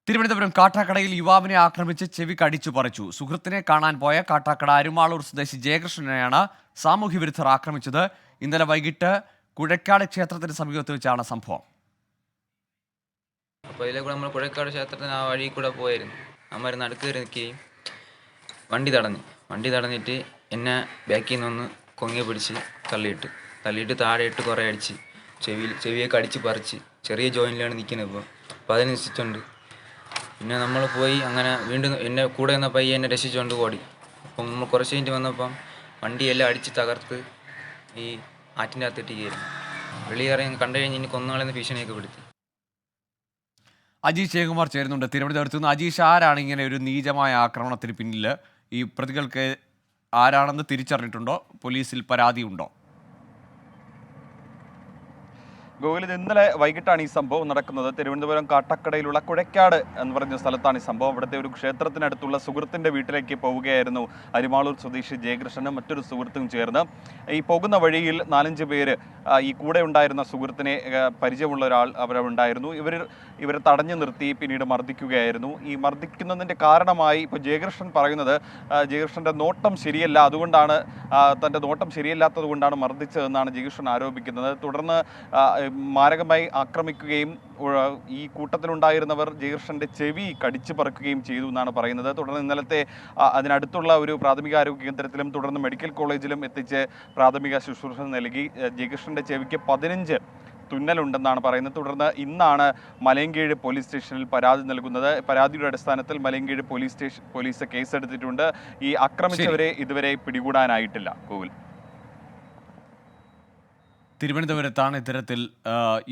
തിരുവനന്തപുരം കാട്ടാക്കടയിൽ യുവാവിനെ ആക്രമിച്ച് ചെവി കടിച്ചു പറിച്ചു. സുഹൃത്തിനെ കാണാൻ പോയ കാട്ടാക്കട അരുമാളൂർ സ്വദേശി ജയകൃഷ്ണനെയാണ് സാമൂഹ്യ വിരുദ്ധർ ആക്രമിച്ചത്. ഇന്നലെ വൈകിട്ട് കുഴക്കാട് ക്ഷേത്രത്തിന് സമീപത്ത് വെച്ചാണ് സംഭവം. അപ്പോൾ ഇതിലേക്കൂടെ നമ്മൾ കുഴക്കാട് ക്ഷേത്രത്തിന് ആ വഴി കൂടെ പോയായിരുന്നു. അമ്മ നടുക്ക് കയറി നിൽക്കുകയും വണ്ടി തടഞ്ഞിട്ട് എന്നെ ബാക്കിൽ നിന്നൊന്ന് കൊങ്ങി പിടിച്ച് തള്ളിയിട്ട് താഴെ ഇട്ട് കുറേ അടിച്ച് ചെവിയൊക്കെ അടിച്ച് പറിച്ച് ചെറിയ ജോയിനിലാണ് നിൽക്കുന്നത്. അപ്പോൾ അതിന് നിശ്ചിച്ചുണ്ട്. പിന്നെ നമ്മൾ പോയി അങ്ങനെ വീണ്ടും എന്നെ കൂടെ നിന്ന പയ്യെ എന്നെ രക്ഷിച്ചുകൊണ്ട് ഓടി. അപ്പം നമ്മൾ കുറച്ച് കഴിഞ്ഞിട്ട് വന്നപ്പം വണ്ടിയെല്ലാം അടിച്ച് തകർത്ത് ഈ ആറ്റിൻ്റെ അകത്തിട്ട് കയറി വെളിയേറി കണ്ടു കഴിഞ്ഞ് ഇനി കൊന്നുകളെന്ന് ഭീഷണിയൊക്കെ പെടുത്തി. അജീഷ് ജയകുമാർ ചേരുന്നുണ്ട് തിരുവനന്തപുരത്ത് നിന്ന്. അജീഷ്, ആരാണ് ഇങ്ങനെ ഒരു നീചമായ ആക്രമണത്തിന് പിന്നിൽ? ഈ പ്രതികൾക്ക് ആരാണെന്ന് തിരിച്ചറിഞ്ഞിട്ടുണ്ടോ? പോലീസിൽ പരാതിയുണ്ടോ? ഗോകുൽ, ഇന്നലെ വൈകിട്ടാണ് ഈ സംഭവം നടക്കുന്നത്. തിരുവനന്തപുരം കാട്ടക്കടയിലുള്ള കുഴക്കാട് എന്ന് പറഞ്ഞ സ്ഥലത്താണ് ഈ സംഭവം. അവിടുത്തെ ഒരു ക്ഷേത്രത്തിനടുത്തുള്ള സുഹൃത്തിൻ്റെ വീട്ടിലേക്ക് പോവുകയായിരുന്നു അരിമാളൂർ സ്വദേശി ജയകൃഷ്ണനും മറ്റൊരു സുഹൃത്തും ചേർന്ന്. ഈ പോകുന്ന വഴിയിൽ 4-5 പേര് ഈ കൂടെ ഉണ്ടായിരുന്ന സുഹൃത്തിനെ പരിചയമുള്ള ഒരാൾ അവരുണ്ടായിരുന്നു. ഇവരെ തടഞ്ഞു നിർത്തി പിന്നീട് മർദ്ദിക്കുകയായിരുന്നു. ഈ മർദ്ദിക്കുന്നതിൻ്റെ കാരണമായി ഇപ്പോൾ ജയകൃഷ്ണൻ പറയുന്നത് ജയകൃഷ്ണൻ്റെ നോട്ടം ശരിയല്ല, അതുകൊണ്ടാണ് തൻ്റെ നോട്ടം ശരിയല്ലാത്തത് കൊണ്ടാണ് മർദ്ദിച്ചതെന്നാണ് ജയകൃഷ്ണൻ ആരോപിക്കുന്നത്. തുടർന്ന് മാരകമായി ആക്രമിക്കുകയും ഈ കൂട്ടത്തിലുണ്ടായിരുന്നവർ ജയകൃഷ്ണന്റെ ചെവി കടിച്ചു പറിക്കുകയും ചെയ്തു എന്നാണ് പറയുന്നത്. തുടർന്ന് ഇന്നലത്തെ അതിനടുത്തുള്ള ഒരു പ്രാഥമികാരോഗ്യ കേന്ദ്രത്തിലും തുടർന്ന് മെഡിക്കൽ കോളേജിലും എത്തിച്ച് പ്രാഥമിക ശുശ്രൂഷ നൽകി. ജയകൃഷ്ണന്റെ ചെവിക്ക് 15 തുന്നലുണ്ടെന്നാണ് പറയുന്നത്. തുടർന്ന് ഇന്നാണ് മലയങ്കീഴ് പോലീസ് സ്റ്റേഷനിൽ പരാതി നൽകുന്നത്. പരാതിയുടെ അടിസ്ഥാനത്തിൽ മലയങ്കീഴ് പോലീസ് കേസെടുത്തിട്ടുണ്ട്. ഈ ആക്രമിച്ചവരെ ഇതുവരെ പിടികൂടാനായിട്ടില്ല. ഗോകുൽ, തിരുവനന്തപുരത്താണ് ഇത്തരത്തിൽ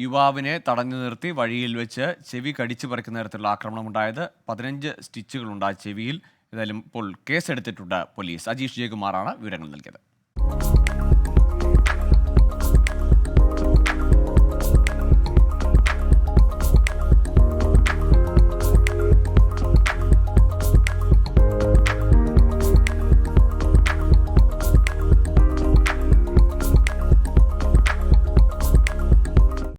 യുവാവിനെ തടഞ്ഞു നിർത്തി വഴിയിൽ വെച്ച് ചെവി കടിച്ചു പറിക്കുന്ന തരത്തിലുള്ള ആക്രമണമുണ്ടായത്. 15 സ്റ്റിച്ചുകളുണ്ടായ ചെവിയിൽ. ഏതായാലും ഇപ്പോൾ കേസെടുത്തിട്ടുണ്ട് പോലീസ്. അജീഷ് ജയകുമാറാണ് വിവരങ്ങൾ നൽകിയത്.